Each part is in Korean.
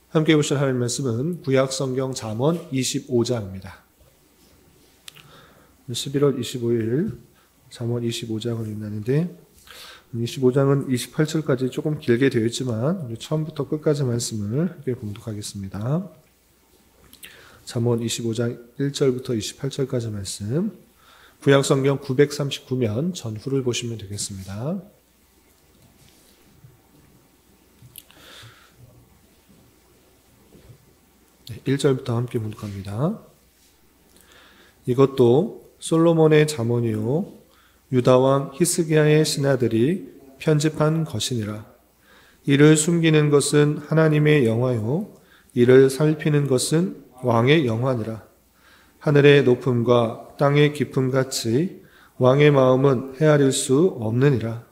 함께 보실 하나님 말씀은 구약성경 잠언 25장입니다. 11월 25일 잠언 25장을 읽는데 25장은 28절까지 조금 길게 되어 있지만 처음부터 끝까지 말씀을 함께 봉독하겠습니다. 잠언 25장 1절부터 28절까지 말씀, 구약성경 939면 전후를 보시면 되겠습니다. 1절부터 함께 봉독합니다. 이것도 솔로몬의 잠언이요 유다왕 히스기야의 신하들이 편집한 것이니라. 이를 숨기는 것은 하나님의 영화요 이를 살피는 것은 왕의 영화니라. 하늘의 높음과 땅의 깊음같이 왕의 마음은 헤아릴 수 없느니라.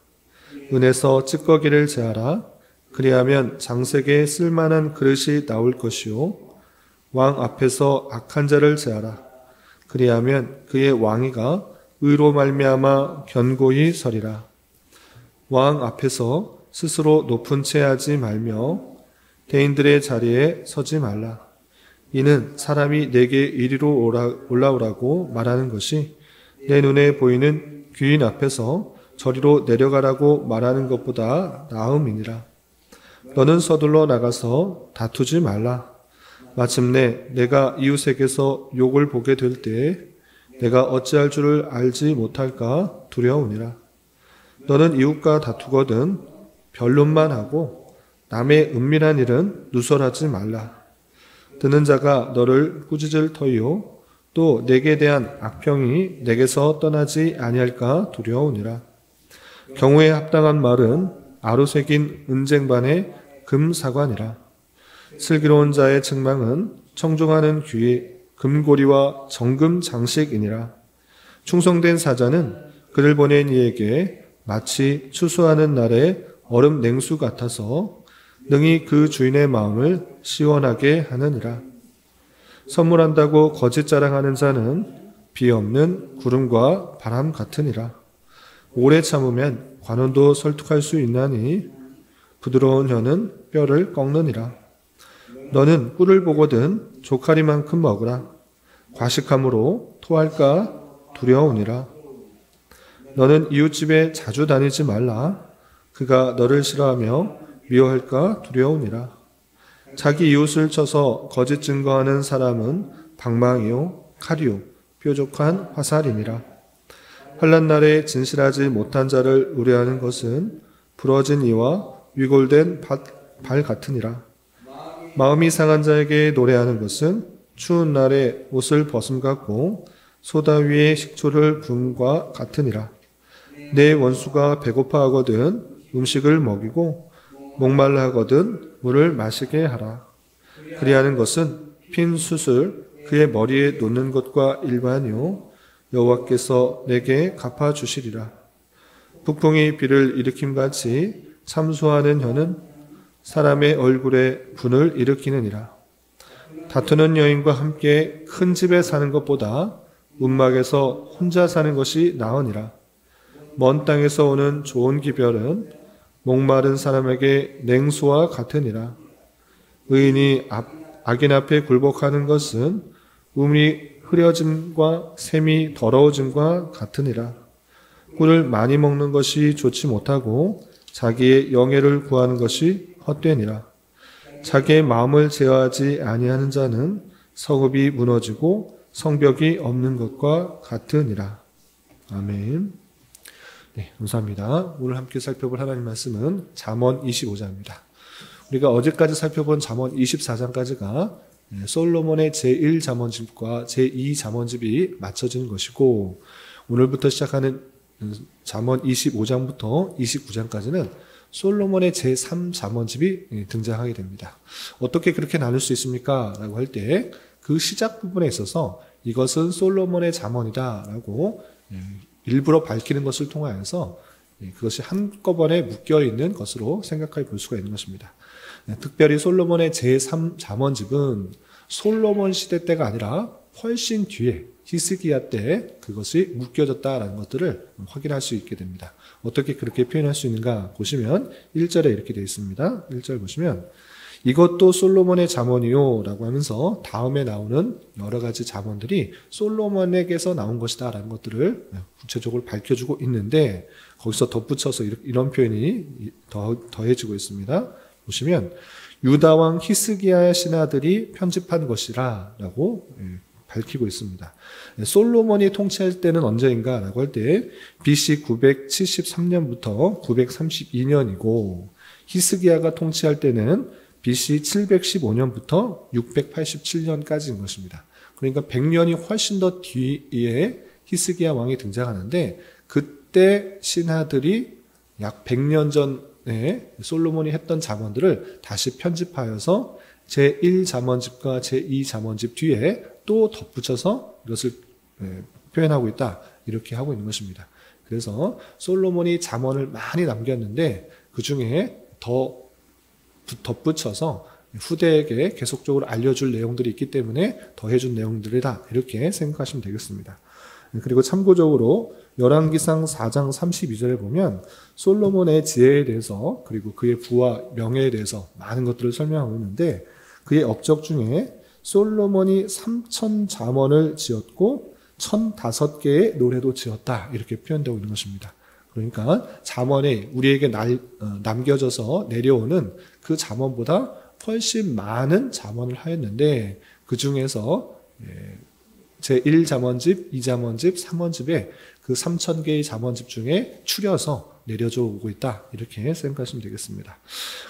은에서 찌꺼기를 제하라. 그리하면 장색에 쓸만한 그릇이 나올 것이요 왕 앞에서 악한 자를 제하라. 그리하면 그의 왕위가 의로 말미암아 견고히 서리라. 왕 앞에서 스스로 높은 채 하지 말며 대인들의 자리에 서지 말라. 이는 사람이 내게 이리로 올라오라고 말하는 것이 내 눈에 보이는 귀인 앞에서 저리로 내려가라고 말하는 것보다 나음이니라. 너는 서둘러 나가서 다투지 말라. 마침내 내가 이웃에게서 욕을 보게 될 때에 내가 어찌할 줄을 알지 못할까 두려우니라. 너는 이웃과 다투거든 변론만 하고 남의 은밀한 일은 누설하지 말라. 드는 자가 너를 꾸짖을 터이요 또 내게 대한 악평이 내게서 떠나지 아니할까 두려우니라. 경우에 합당한 말은 아로새긴 은쟁반의 금사관이라. 슬기로운 자의 책망은 청종하는 귀의 금고리와 정금 장식이니라. 충성된 사자는 그를 보낸 이에게 마치 추수하는 날의 얼음 냉수 같아서 능히 그 주인의 마음을 시원하게 하느니라. 선물한다고 거짓 자랑하는 자는 비 없는 구름과 바람 같으니라. 오래 참으면 관원도 설득할 수 있나니 부드러운 혀는 뼈를 꺾느니라. 너는 꿀을 보거든 조카리만큼 먹으라. 과식함으로 토할까 두려우니라. 너는 이웃집에 자주 다니지 말라. 그가 너를 싫어하며 미워할까 두려우니라. 자기 이웃을 쳐서 거짓 증거하는 사람은 방망이요 칼이요 뾰족한 화살임이라. 환난 날에 진실하지 못한 자를 의뢰하는 것은 부러진 이와 위골된 발 같으니라. 마음이 상한 자에게 노래하는 것은 추운 날에 옷을 벗음 같고 소다 위에 식초를 부음과 같으니라. 내 원수가 배고파하거든 음식을 먹이고 목말라 하거든 물을 마시게 하라. 그리하는 것은 핀 숯을 그의 머리에 놓는 것과 일반이요 여호와께서 내게 갚아주시리라. 북풍이 비를 일으킴같이 참소하는 혀는 사람의 얼굴에 분을 일으키느니라. 다투는 여인과 함께 큰 집에 사는 것보다 움막에서 혼자 사는 것이 나으니라. 먼 땅에서 오는 좋은 기별은 목마른 사람에게 냉수와 같으니라. 의인이 악인 앞에 굴복하는 것은 우물이 흐려짐과 샘이 더러워짐과 같으니라. 꿀을 많이 먹는 것이 좋지 못하고 자기의 영예를 구하는 것이 헛되니라. 자기의 마음을 제어하지 아니하는 자는 성읍이 무너지고 성벽이 없는 것과 같으니라. 아멘. 네, 감사합니다. 오늘 함께 살펴볼 하나님 말씀은 잠언 25장입니다. 우리가 어제까지 살펴본 잠언 24장까지가 솔로몬의 제1잠언집과 제2잠언집이 맞춰지는 것이고, 오늘부터 시작하는 잠언 25장부터 29장까지는 솔로몬의 제3잠언집이 등장하게 됩니다. 어떻게 그렇게 나눌 수 있습니까? 라고 할 때 그 시작 부분에 있어서 이것은 솔로몬의 잠언이다 라고 일부러 밝히는 것을 통하여서 그것이 한꺼번에 묶여있는 것으로 생각해 볼 수가 있는 것입니다. 특별히 솔로몬의 제3잠언집은 솔로몬 시대 때가 아니라 훨씬 뒤에 히스기야 때 그것이 묶여졌다라는 것들을 확인할 수 있게 됩니다. 어떻게 그렇게 표현할 수 있는가 보시면 1절에 이렇게 되어 있습니다. 1절 보시면 이것도 솔로몬의 잠언이요 라고 하면서 다음에 나오는 여러 가지 잠언들이 솔로몬에게서 나온 것이다 라는 것들을 구체적으로 밝혀주고 있는데, 거기서 덧붙여서 이런 표현이 더해지고 있습니다. 보시면 유다 왕 히스기야의 신하들이 편집한 것이라 라고 밝히고 있습니다. 솔로몬이 통치할 때는 언제인가 라고 할 때 BC 973년부터 932년이고, 히스기야가 통치할 때는 BC 715년부터 687년까지인 것입니다. 그러니까 100년이 훨씬 더 뒤에 히스기야 왕이 등장하는데, 그때 신하들이 약 100년 전에 솔로몬이 했던 잠언들을 다시 편집하여서 제1잠언집과 제2잠언집 뒤에 또 덧붙여서 이것을 표현하고 있다, 이렇게 하고 있는 것입니다. 그래서 솔로몬이 잠언을 많이 남겼는데 그 중에 더 덧붙여서 후대에게 계속적으로 알려줄 내용들이 있기 때문에 더해준 내용들이다, 이렇게 생각하시면 되겠습니다. 그리고 참고적으로 열왕기상 4장 32절에 보면 솔로몬의 지혜에 대해서, 그리고 그의 부와 명예에 대해서 많은 것들을 설명하고 있는데, 그의 업적 중에 솔로몬이 3,000잠언을 지었고 1,005개의 노래도 지었다, 이렇게 표현되고 있는 것입니다. 그러니까 잠언에 우리에게 남겨져서 내려오는 그 잠언보다 훨씬 많은 잠언을 하였는데, 그 중에서 제1잠언집, 2잠언집, 3원집에 그 3,000개의 잠언집 중에 추려서 내려져 오고 있다, 이렇게 생각하시면 되겠습니다.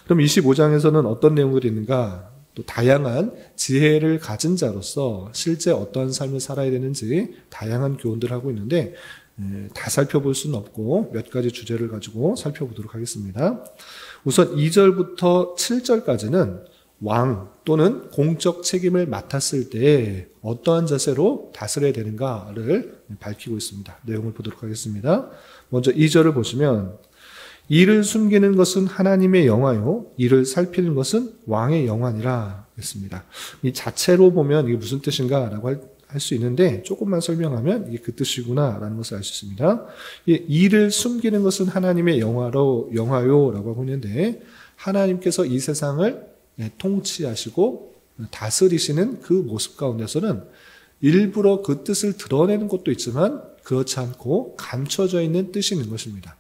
그럼 25장에서는 어떤 내용들이 있는가? 또 다양한 지혜를 가진 자로서 실제 어떠한 삶을 살아야 되는지 다양한 교훈들을 하고 있는데, 다 살펴볼 수는 없고 몇 가지 주제를 가지고 살펴보도록 하겠습니다. 우선 2절부터 7절까지는 왕 또는 공적 책임을 맡았을 때 어떠한 자세로 다스려야 되는가를 밝히고 있습니다. 내용을 보도록 하겠습니다. 먼저 2절을 보시면 이를 숨기는 것은 하나님의 영화요, 이를 살피는 것은 왕의 영화니라 했습니다. 이 자체로 보면 이게 무슨 뜻인가 라고 할 수 있는데, 조금만 설명하면 이게 그 뜻이구나 라는 것을 알 수 있습니다. 이를 숨기는 것은 하나님의 영화요 라고 하고 있는데, 하나님께서 이 세상을 통치하시고 다스리시는 그 모습 가운데서는 일부러 그 뜻을 드러내는 것도 있지만 그렇지 않고 감춰져 있는 뜻이 있는 것입니다.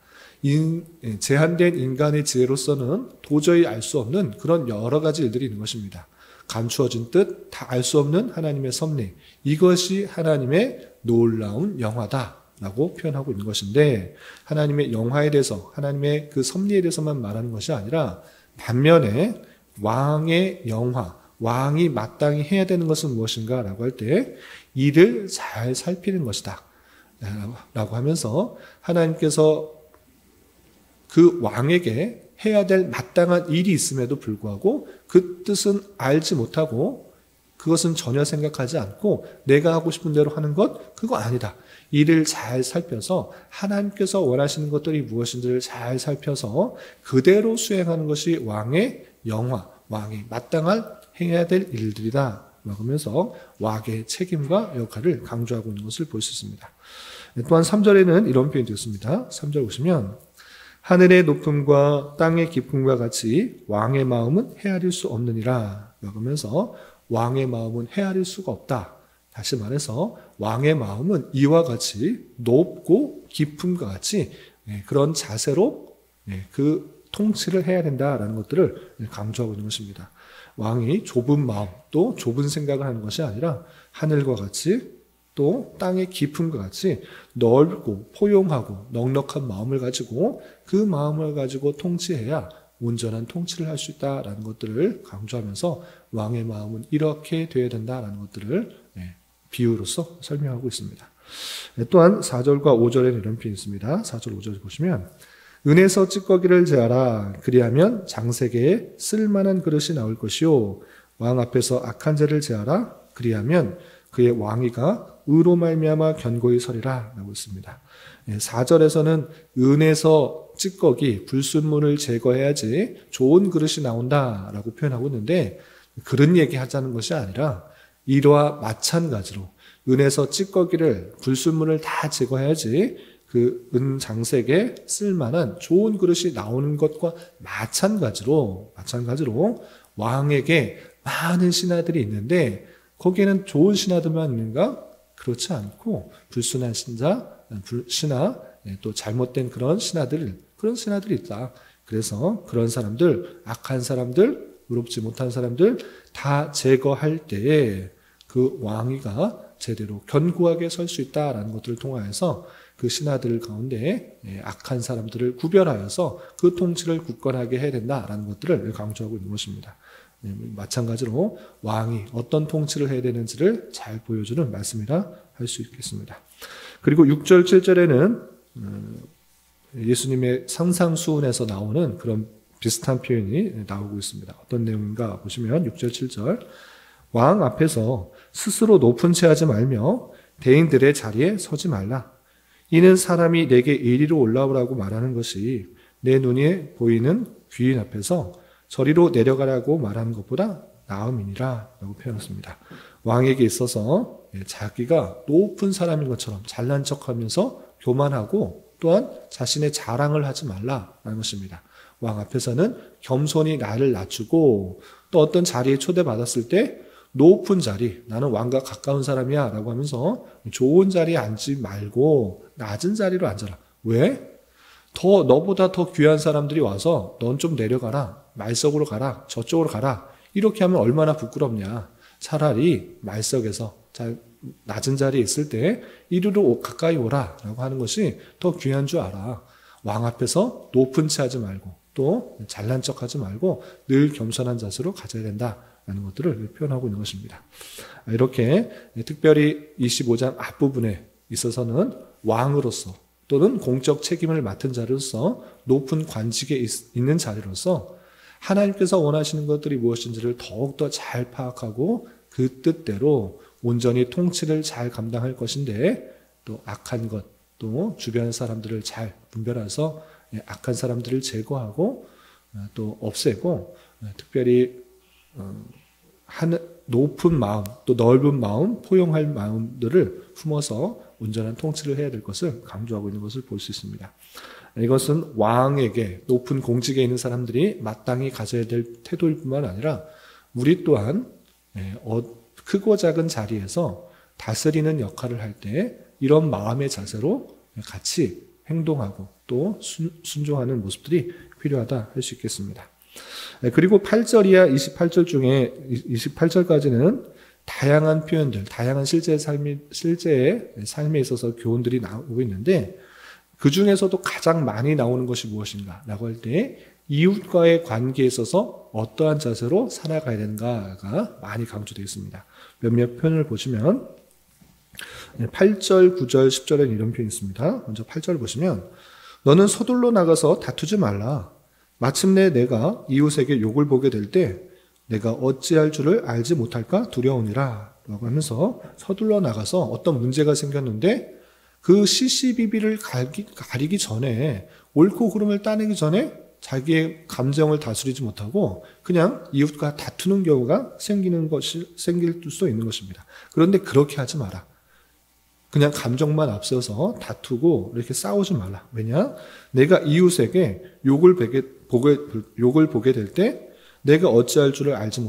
제한된 인간의 지혜로서는 도저히 알 수 없는 그런 여러 가지 일들이 있는 것입니다. 감추어진 뜻, 다 알 수 없는 하나님의 섭리, 이것이 하나님의 놀라운 영화다라고 표현하고 있는 것인데, 하나님의 영화에 대해서, 하나님의 그 섭리에 대해서만 말하는 것이 아니라 반면에 왕의 영화, 왕이 마땅히 해야 되는 것은 무엇인가 라고 할 때 이를 잘 살피는 것이다 라고 하면서, 하나님께서 그 왕에게 해야 될 마땅한 일이 있음에도 불구하고 그 뜻은 알지 못하고 그것은 전혀 생각하지 않고 내가 하고 싶은 대로 하는 것, 그거 아니다. 이를 잘 살펴서 하나님께서 원하시는 것들이 무엇인지를 잘 살펴서 그대로 수행하는 것이 왕의 영화, 왕이 마땅한 해야 될 일들이다 라고 하면서 왕의 책임과 역할을 강조하고 있는 것을 볼 수 있습니다. 또한 3절에는 이런 표현이 되었습니다. 3절 보시면 하늘의 높음과 땅의 깊음과 같이 왕의 마음은 헤아릴 수 없느니라 라고 하면서 왕의 마음은 헤아릴 수가 없다. 다시 말해서 왕의 마음은 이와 같이 높고 깊음과 같이 그런 자세로 그 통치를 해야 된다라는 것들을 강조하고 있는 것입니다. 왕이 좁은 마음, 또 좁은 생각을 하는 것이 아니라 하늘과 같이 또 땅의 깊음과 같이 넓고 포용하고 넉넉한 마음을 가지고 그 마음을 가지고 통치해야 온전한 통치를 할 수 있다라는 것들을 강조하면서 왕의 마음은 이렇게 되어야 된다라는 것들을 비유로서 설명하고 있습니다. 또한 4절과 5절에는 이런 표현이 있습니다. 4절, 5절 보시면 은에서 찌꺼기를 제하라. 그리하면 장세계에 쓸만한 그릇이 나올 것이요. 왕 앞에서 악한 죄를 제하라. 그리하면 그의 왕위가 의로 말미암아 견고히 서리라 라고 있습니다. 4절에서는 은에서 찌꺼기, 불순물을 제거해야지 좋은 그릇이 나온다라고 표현하고 있는데, 그런 얘기하자는 것이 아니라 이와 마찬가지로 은에서 찌꺼기를, 불순물을 다 제거해야지 그 은 장색에 쓸만한 좋은 그릇이 나오는 것과 마찬가지로 왕에게 많은 신하들이 있는데 거기에는 좋은 신하들만 있는가? 그렇지 않고 불순한 신하, 또 잘못된 그런 신하들이 있다. 그래서 그런 사람들, 악한 사람들, 의롭지 못한 사람들 다 제거할 때에 그 왕위가 제대로 견고하게 설 수 있다라는 것들을 통하여서 그 신하들 가운데 악한 사람들을 구별하여서 그 통치를 굳건하게 해야 된다라는 것들을 강조하고 있는 것입니다. 마찬가지로 왕이 어떤 통치를 해야 되는지를 잘 보여주는 말씀이라 할 수 있겠습니다. 그리고 6절, 7절에는 예수님의 상상수훈에서 나오는 그런 비슷한 표현이 나오고 있습니다. 어떤 내용인가 보시면 6절, 7절 왕 앞에서 스스로 높은 채 하지 말며 대인들의 자리에 서지 말라. 이는 사람이 내게 이리로 올라오라고 말하는 것이 내 눈에 보이는 귀인 앞에서 저리로 내려가라고 말하는 것보다 나음이니라 라고 표현했습니다. 왕에게 있어서 자기가 높은 사람인 것처럼 잘난 척하면서 교만하고 또한 자신의 자랑을 하지 말라라는 것입니다. 왕 앞에서는 겸손히 나를 낮추고 또 어떤 자리에 초대받았을 때 높은 자리, 나는 왕과 가까운 사람이야 라고 하면서 좋은 자리에 앉지 말고 낮은 자리로 앉아라. 왜? 너보다 더 귀한 사람들이 와서 넌 좀 내려가라. 말석으로 가라. 저쪽으로 가라. 이렇게 하면 얼마나 부끄럽냐. 차라리 말석에서 낮은 자리에 있을 때 이리로 가까이 오라 라고 하는 것이 더 귀한 줄 알아. 왕 앞에서 높은 채 하지 말고 또 잘난 척 하지 말고 늘 겸손한 자세로 가져야 된다라는 것들을 표현하고 있는 것입니다. 이렇게 특별히 25장 앞부분에 있어서는 왕으로서 또는 공적 책임을 맡은 자로서 높은 관직에 있는 자리로서 하나님께서 원하시는 것들이 무엇인지를 더욱더 잘 파악하고 그 뜻대로 온전히 통치를 잘 감당할 것인데 또 악한 것, 또 주변 사람들을 잘 분별해서 악한 사람들을 제거하고 또 없애고 특별히 높은 마음, 또 넓은 마음, 포용할 마음들을 품어서 온전한 통치를 해야 될 것을 강조하고 있는 것을 볼 수 있습니다. 이것은 왕에게 높은 공직에 있는 사람들이 마땅히 가져야 될 태도일 뿐만 아니라 우리 또한 크고 작은 자리에서 다스리는 역할을 할 때 이런 마음의 자세로 같이 행동하고 또 순종하는 모습들이 필요하다 할 수 있겠습니다. 그리고 8절 이하 28절 중에 28절까지는 다양한 표현들, 다양한 실제의 삶에 있어서 교훈들이 나오고 있는데 그 중에서도 가장 많이 나오는 것이 무엇인가 라고 할 때 이웃과의 관계에 있어서 어떠한 자세로 살아가야 되는가가 많이 강조되어 있습니다. 몇몇 표현을 보시면 8절, 9절, 10절에는 이런 표현이 있습니다. 먼저 8절 보시면 너는 서둘러 나가서 다투지 말라. 마침내 내가 이웃에게 욕을 보게 될 때 내가 어찌할 줄을 알지 못할까 두려우니라 라고 하면서 서둘러 나가서 어떤 문제가 생겼는데 그 시시비비를 가리기 전에 옳고 그름을 따내기 전에 자기의 감정을 다스리지 못하고 그냥 이웃과 다투는 경우가 생길 수 있는 것입니다. 그런데 그렇게 하지 마라. 그냥 감정만 앞서서 다투고 이렇게 싸우지 말라. 왜냐? 내가 이웃에게 욕을 보게 될 때 내가 어찌할 줄을 알지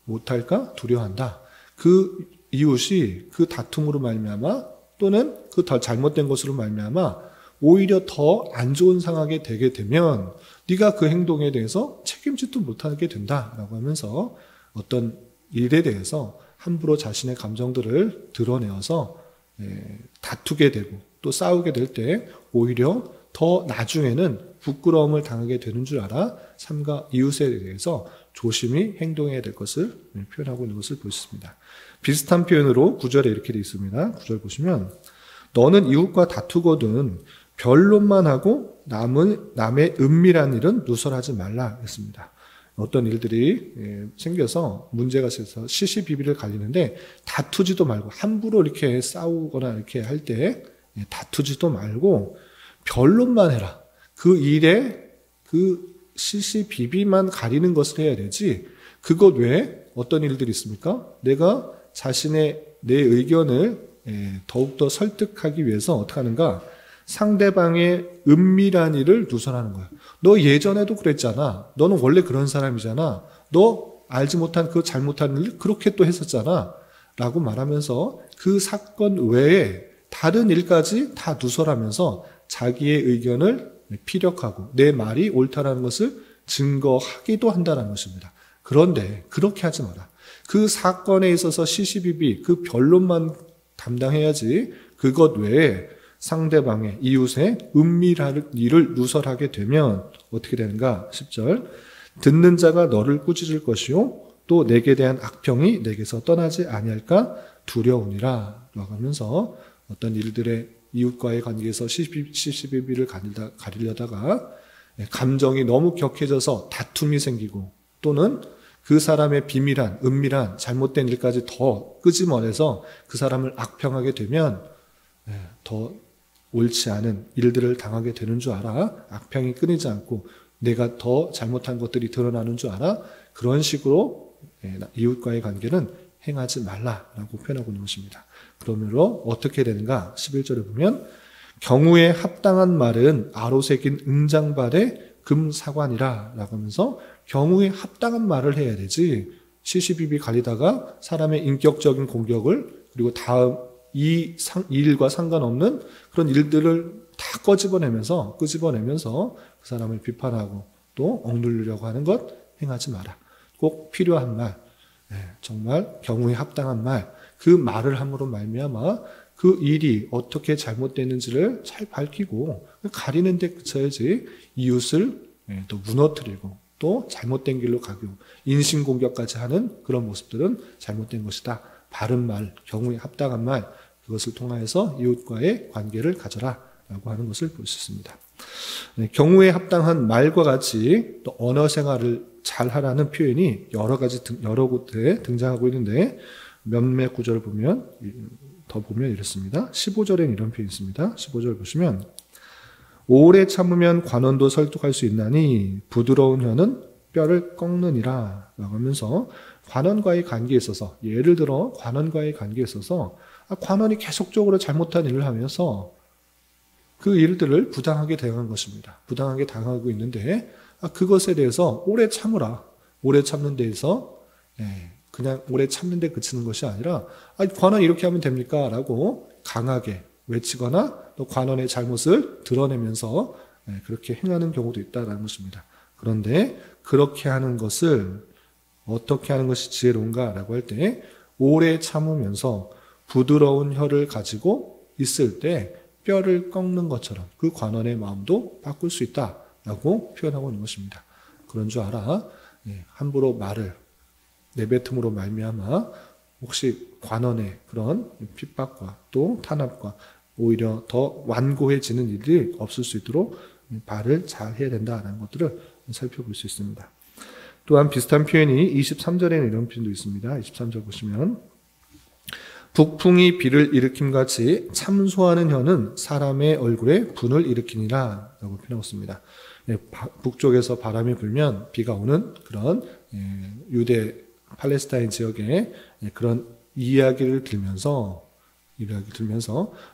못할까 두려워한다. 그 이웃이 그 다툼으로 말미암아 또는 그 더 잘못된 것으로 말미암아 오히려 더 안 좋은 상황에 되게 되면 네가 그 행동에 대해서 책임지도 못하게 된다라고 하면서 어떤 일에 대해서 함부로 자신의 감정들을 드러내어서 다투게 되고 또 싸우게 될 때 오히려 더 나중에는 부끄러움을 당하게 되는 줄 알아 삼가 이웃에 대해서 조심히 행동해야 될 것을 표현하고 있는 것을 볼 수 있습니다. 비슷한 표현으로 9절에 이렇게 되어 있습니다. 9절 보시면 너는 이웃과 다투거든 변론만 하고 남의 은밀한 일은 누설하지 말라 했습니다. 어떤 일들이 생겨서 문제가 생겨서 시시비비를 갈리는데 다투지도 말고 함부로 이렇게 싸우거나 이렇게 할 때 다투지도 말고 변론만 해라. 그 일에 그 시시비비만 가리는 것을 해야 되지 그것 외에 어떤 일들이 있습니까? 내가 내 의견을 더욱더 설득하기 위해서 어떻게 하는가? 상대방의 은밀한 일을 누설하는 거야. 너 예전에도 그랬잖아. 너는 원래 그런 사람이잖아. 너 알지 못한 그 잘못한 일 그렇게 또 했었잖아. 라고 말하면서 그 사건 외에 다른 일까지 다 누설하면서 자기의 의견을 피력하고 내 말이 옳다라는 것을 증거하기도 한다는 것입니다. 그런데 그렇게 하지 마라. 그 사건에 있어서 시시비비 그 변론만 담당해야지 그것 외에 상대방의 이웃의 은밀한 일을 누설하게 되면 어떻게 되는가? 10절 듣는 자가 너를 꾸짖을 것이요 또 내게 대한 악평이 내게서 떠나지 아니할까 두려우니라 라고 하면서 어떤 일들의 이웃과의 관계에서 시시비비를 가리려다가 감정이 너무 격해져서 다툼이 생기고 또는 그 사람의 비밀한, 은밀한, 잘못된 일까지 더 끄집어내서 그 사람을 악평하게 되면 더 옳지 않은 일들을 당하게 되는 줄 알아. 악평이 끊이지 않고 내가 더 잘못한 것들이 드러나는 줄 알아. 그런 식으로 이웃과의 관계는 행하지 말라라고 표현하고 있는 것입니다. 그러므로 어떻게 되는가? 11절에 보면 경우에 합당한 말은 아로새긴 응장발의 금사관이라 라고 하면서 경우에 합당한 말을 해야 되지 시시비비 갈리다가 사람의 인격적인 공격을 그리고 다음 이 일과 상관없는 그런 일들을 다 끄집어내면서 그 사람을 비판하고 또 억누르려고 하는 것 행하지 마라. 꼭 필요한 말, 정말 경우에 합당한 말, 그 말을 함으로 말미암아 그 일이 어떻게 잘못됐는지를 잘 밝히고 가리는 데 그쳐야지 이웃을 또 무너뜨리고 또 잘못된 길로 가고 인신공격까지 하는 그런 모습들은 잘못된 것이다. 바른 말, 경우에 합당한 말, 그것을 통하여서 이웃과의 관계를 가져라 라고 하는 것을 볼 수 있습니다. 경우에 합당한 말과 같이 또 언어 생활을 잘 하라는 표현이 여러 곳에 등장하고 있는데 몇몇 구절을 보면 더 보면 이렇습니다. 15절에는 이런 표현이 있습니다. 15절 보시면 오래 참으면 관원도 설득할 수 있나니 부드러운 혀는 뼈를 꺾느니라 라고 하면서 관원과의 관계에 있어서 예를 들어 관원과의 관계에 있어서 관원이 계속적으로 잘못한 일을 하면서 그 일들을 부당하게 대응한 것입니다. 부당하게 당하고 있는데 그것에 대해서 오래 참으라. 오래 참는 데에서 그냥 오래 참는 데 그치는 것이 아니라 관원 이렇게 하면 됩니까? 라고 강하게 외치거나 또 관원의 잘못을 드러내면서 그렇게 행하는 경우도 있다는 것입니다. 그런데 그렇게 하는 것을 어떻게 하는 것이 지혜로운가라고 할 때 오래 참으면서 부드러운 혀를 가지고 있을 때 뼈를 꺾는 것처럼 그 관원의 마음도 바꿀 수 있다라고 표현하고 있는 것입니다. 그런 줄 알아. 함부로 말을 내뱉음으로 말미암아 혹시 관원의 그런 핍박과 또 탄압과 오히려 더 완고해지는 일이 없을 수 있도록 말을 잘 해야 된다는 것들을 살펴볼 수 있습니다. 또한 비슷한 표현이 23절에는 이런 표현도 있습니다. 23절 보시면 북풍이 비를 일으킴같이 참소하는 혀는 사람의 얼굴에 분을 일으키니라 라고 표현하고 있습니다. 북쪽에서 바람이 불면 비가 오는 그런 유대 팔레스타인 지역의 그런 이야기를 들면서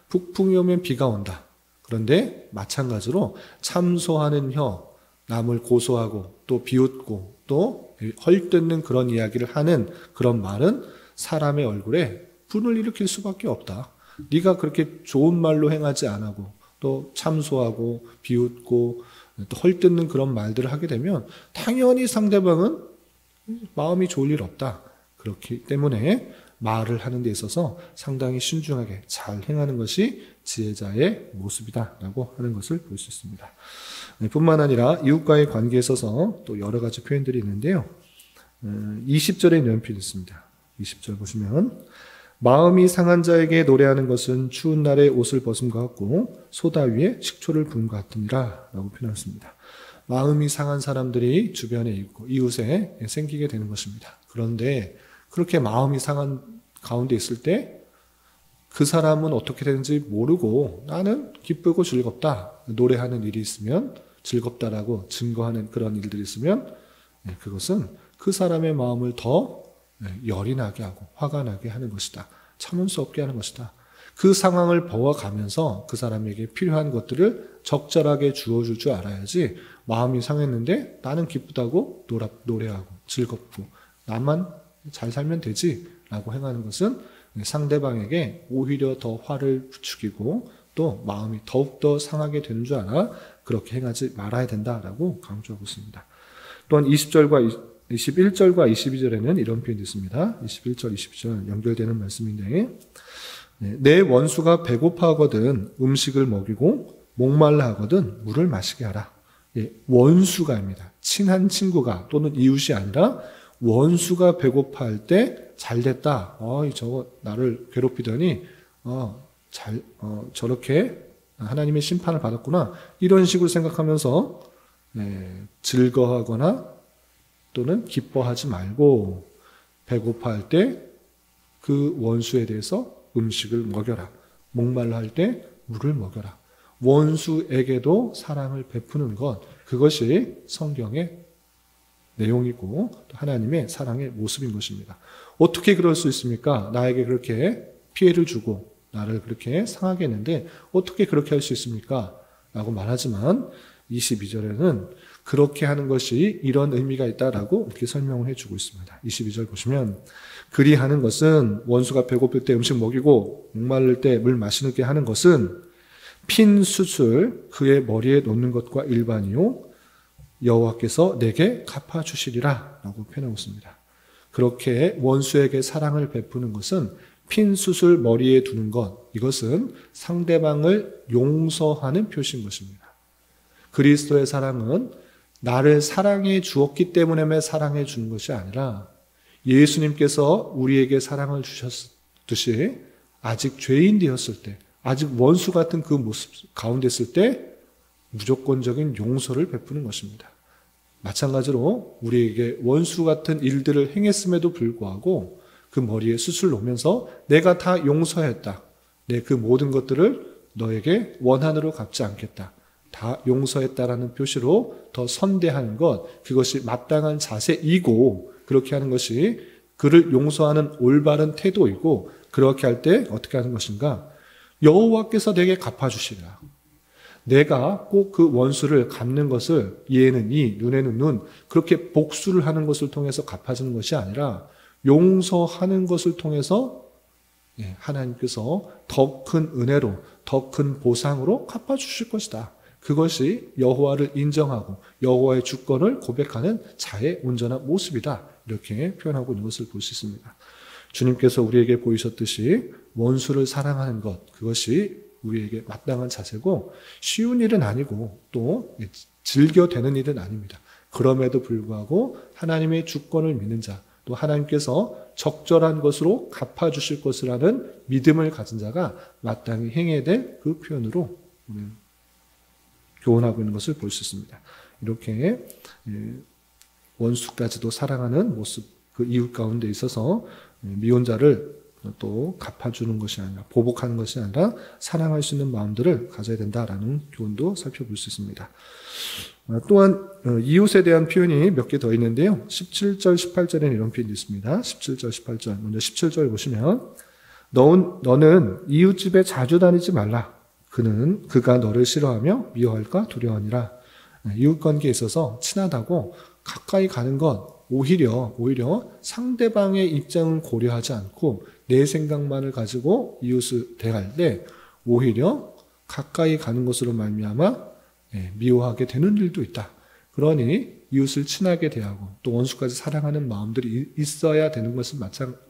북풍이 오면 비가 온다. 그런데 마찬가지로 참소하는 혀, 남을 고소하고 또 비웃고 또 헐뜯는 그런 이야기를 하는 그런 말은 사람의 얼굴에 분을 일으킬 수밖에 없다. 네가 그렇게 좋은 말로 행하지 않고 또 참소하고 비웃고 또 헐뜯는 그런 말들을 하게 되면 당연히 상대방은 마음이 좋을 일 없다. 그렇기 때문에 말을 하는 데 있어서 상당히 신중하게 잘 행하는 것이 지혜자의 모습이다라고 하는 것을 볼 수 있습니다. 뿐만 아니라 이웃과의 관계에 있어서 또 여러 가지 표현들이 있는데요. 20절에 이런 표현이 있습니다. 20절 보시면 마음이 상한 자에게 노래하는 것은 추운 날에 옷을 벗음과 같고 소다 위에 식초를 부은 것 같으니라 라고 표현했습니다. 마음이 상한 사람들이 주변에 있고 이웃에 생기게 되는 것입니다. 그런데 그렇게 마음이 상한 가운데 있을 때 그 사람은 어떻게 되는지 모르고 나는 기쁘고 즐겁다. 노래하는 일이 있으면 즐겁다라고 증거하는 그런 일들이 있으면 그것은 그 사람의 마음을 더 열이 나게 하고 화가 나게 하는 것이다. 참을 수 없게 하는 것이다. 그 상황을 버워가면서 그 사람에게 필요한 것들을 적절하게 주어줄 줄 알아야지 마음이 상했는데 나는 기쁘다고 노래하고 즐겁고 나만 잘 살면 되지 라고 행하는 것은 상대방에게 오히려 더 화를 부추기고 또 마음이 더욱더 상하게 되는 줄 알아 그렇게 행하지 말아야 된다라고 강조하고 있습니다. 또한 20절과 21절과 22절에는 이런 표현이 있습니다. 21절, 22절 연결되는 말씀인데 내 원수가 배고파하거든 음식을 먹이고 목말라 하거든 물을 마시게 하라. 원수가입니다. 친한 친구가 또는 이웃이 아니라 원수가 배고파할 때 잘됐다. 저거 나를 괴롭히더니 저렇게 하나님의 심판을 받았구나. 이런 식으로 생각하면서 즐거워하거나 또는 기뻐하지 말고 배고파할 때 그 원수에 대해서 음식을 먹여라. 목말라 할 때 물을 먹여라. 원수에게도 사랑을 베푸는 것, 그것이 성경의 내용이고 하나님의 사랑의 모습인 것입니다. 어떻게 그럴 수 있습니까? 나에게 그렇게 피해를 주고 나를 그렇게 상하게 했는데 어떻게 그렇게 할 수 있습니까? 라고 말하지만 22절에는 그렇게 하는 것이 이런 의미가 있다라고 이렇게 설명을 해주고 있습니다. 22절 보시면 그리하는 것은 원수가 배고플 때 음식 먹이고 목마를 때 물 마시게 하는 것은 핀 숯을 그의 머리에 놓는 것과 일반이요 여호와께서 내게 갚아주시리라 라고 표현하고 있습니다. 그렇게 원수에게 사랑을 베푸는 것은 핀 숯을 머리에 두는 것, 이것은 상대방을 용서하는 표시인 것입니다. 그리스도의 사랑은 나를 사랑해 주었기 때문에 사랑해 주는 것이 아니라 예수님께서 우리에게 사랑을 주셨듯이 아직 죄인 되었을 때, 아직 원수 같은 그 모습 가운데 있을 때 무조건적인 용서를 베푸는 것입니다. 마찬가지로 우리에게 원수 같은 일들을 행했음에도 불구하고 그 머리에 숯을 놓으면서 내가 다 용서했다. 내 그 모든 것들을 너에게 원한으로 갚지 않겠다. 다 용서했다라는 표시로 더 선대하는 것, 그것이 마땅한 자세이고 그렇게 하는 것이 그를 용서하는 올바른 태도이고 그렇게 할 때 어떻게 하는 것인가? 여호와께서 내게 갚아주시리라. 내가 꼭 그 원수를 갚는 것을 이에는 이, 눈에는 눈, 그렇게 복수를 하는 것을 통해서 갚아주는 것이 아니라 용서하는 것을 통해서 하나님께서 더 큰 은혜로, 더 큰 보상으로 갚아주실 것이다. 그것이 여호와를 인정하고 여호와의 주권을 고백하는 자의 온전한 모습이다. 이렇게 표현하고 있는 것을 볼 수 있습니다. 주님께서 우리에게 보이셨듯이 원수를 사랑하는 것, 그것이 우리에게 마땅한 자세고 쉬운 일은 아니고 또 즐겨 되는 일은 아닙니다. 그럼에도 불구하고 하나님의 주권을 믿는 자, 또 하나님께서 적절한 것으로 갚아주실 것이라는 믿음을 가진 자가 마땅히 행해야 될 그 표현으로 교훈하고 있는 것을 볼 수 있습니다. 이렇게 원수까지도 사랑하는 모습, 그 이웃 가운데 있어서 미혼자를 또 갚아주는 것이 아니라 보복하는 것이 아니라 사랑할 수 있는 마음들을 가져야 된다라는 교훈도 살펴볼 수 있습니다. 또한 이웃에 대한 표현이 몇 개 더 있는데요. 17절, 18절에는 이런 표현이 있습니다. 17절, 18절. 먼저 17절 보시면 너는 이웃집에 자주 다니지 말라. 그가 너를 싫어하며 미워할까 두려워하니라. 이웃관계에 있어서 친하다고 가까이 가는 것 오히려 상대방의 입장을 고려하지 않고 내 생각만을 가지고 이웃을 대할 때 오히려 가까이 가는 것으로 말미암아 미워하게 되는 일도 있다. 그러니 이웃을 친하게 대하고 또 원수까지 사랑하는 마음들이 있어야 되는 것은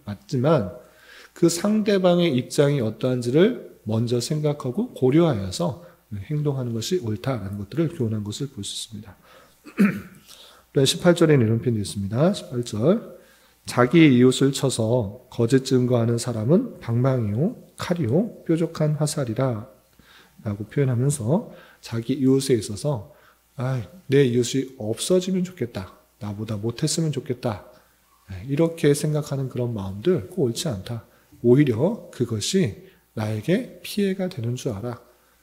맞지만 그 상대방의 입장이 어떠한지를 먼저 생각하고 고려하여서 행동하는 것이 옳다라는 것들을 교훈한 것을 볼 수 있습니다. 18절에는 이런 표현이 있습니다. 18절 자기의 이웃을 쳐서 거짓 증거하는 사람은 방망이요 칼이요 뾰족한 화살이라 라고 표현하면서 자기 이웃에 있어서 내 이웃이 없어지면 좋겠다. 나보다 못했으면 좋겠다. 이렇게 생각하는 그런 마음들 꼭 옳지 않다. 오히려 그것이 나에게 피해가 되는 줄 알아.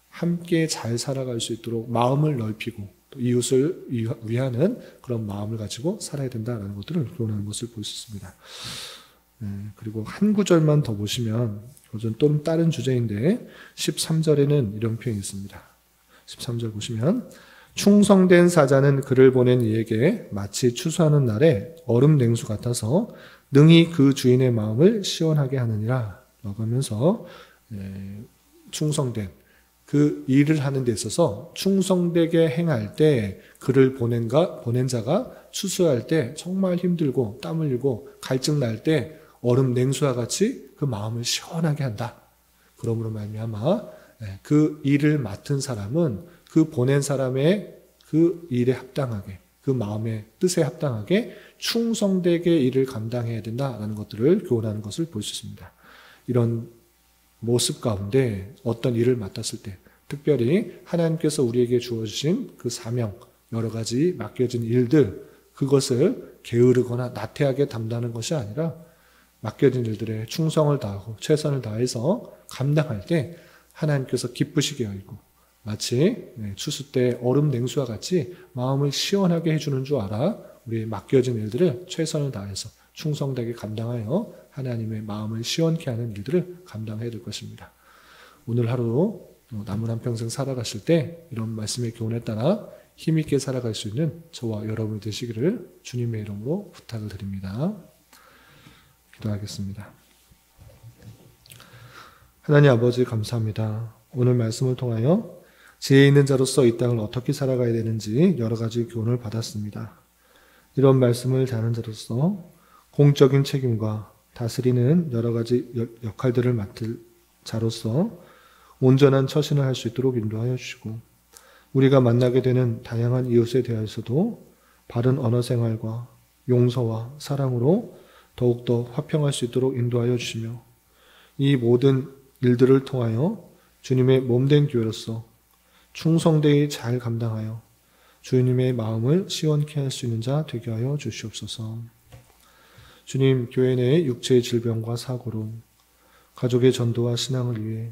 함께 잘 살아갈 수 있도록 마음을 넓히고 또 이웃을 위하는 그런 마음을 가지고 살아야 된다는 것들을 교훈하는 것을 볼 수 있습니다. 그리고 한 구절만 더 보시면 좀 다른 주제인데 13절에는 이런 표현이 있습니다. 13절 보시면 충성된 사자는 그를 보낸 이에게 마치 추수하는 날에 얼음 냉수 같아서 능히 그 주인의 마음을 시원하게 하느니라 라고 하면서 충성된 그 일을 하는 데 있어서 충성되게 행할 때 그를 보낸 자가 추수할 때 정말 힘들고 땀 흘리고 갈증 날 때 얼음 냉수와 같이 그 마음을 시원하게 한다. 그러므로 말미암아 그 일을 맡은 사람은 그 보낸 사람의 그 일에 합당하게 그 마음의 뜻에 합당하게 충성되게 일을 감당해야 된다라는 것들을 교훈하는 것을 볼 수 있습니다. 이런 모습 가운데 어떤 일을 맡았을 때 특별히 하나님께서 우리에게 주어주신 그 사명, 여러 가지 맡겨진 일들 그것을 게으르거나 나태하게 담당하는 것이 아니라 맡겨진 일들에 충성을 다하고 최선을 다해서 감당할 때 하나님께서 기쁘시게 여기고 마치 추수 때 얼음 냉수와 같이 마음을 시원하게 해주는 줄 알아 우리의 맡겨진 일들을 최선을 다해서 충성되게 감당하여 하나님의 마음을 시원케 하는 일들을 감당해야 될 것입니다. 오늘 하루 남은 한평생 살아가실 때 이런 말씀의 교훈에 따라 힘있게 살아갈 수 있는 저와 여러분이 되시기를 주님의 이름으로 부탁을 드립니다. 기도하겠습니다. 하나님 아버지 감사합니다. 오늘 말씀을 통하여 지혜 있는 자로서 이 땅을 어떻게 살아가야 되는지 여러 가지 교훈을 받았습니다. 이런 말씀을 다는 자로서 공적인 책임과 다스리는 여러 가지 역할들을 맡을 자로서 온전한 처신을 할 수 있도록 인도하여 주시고 우리가 만나게 되는 다양한 이웃에 대해서도 바른 언어 생활과 용서와 사랑으로 더욱더 화평할 수 있도록 인도하여 주시며 이 모든 일들을 통하여 주님의 몸된 교회로서 충성되이 잘 감당하여 주님의 마음을 시원케 할 수 있는 자 되게 하여 주시옵소서. 주님, 교회 내 육체의 질병과 사고로 가족의 전도와 신앙을 위해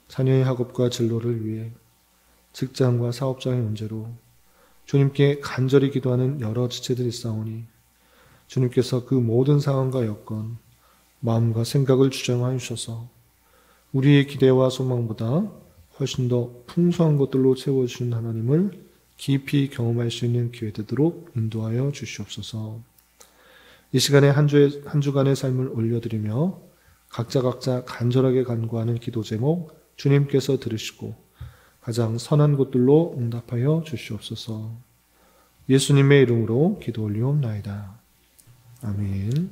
자녀의 학업과 진로를 위해 직장과 사업장의 문제로 주님께 간절히 기도하는 여러 지체들이 있사오니 주님께서 그 모든 상황과 여건, 마음과 생각을 주장하여 주셔서 우리의 기대와 소망보다 훨씬 더 풍성한 것들로 채워주신 하나님을 깊이 경험할 수 있는 기회 되도록 인도하여 주시옵소서. 이 시간에 한 주간의 삶을 올려드리며 각자 간절하게 간구하는 기도 제목 주님께서 들으시고 가장 선한 것들로 응답하여 주시옵소서. 예수님의 이름으로 기도 올리옵나이다. 아멘.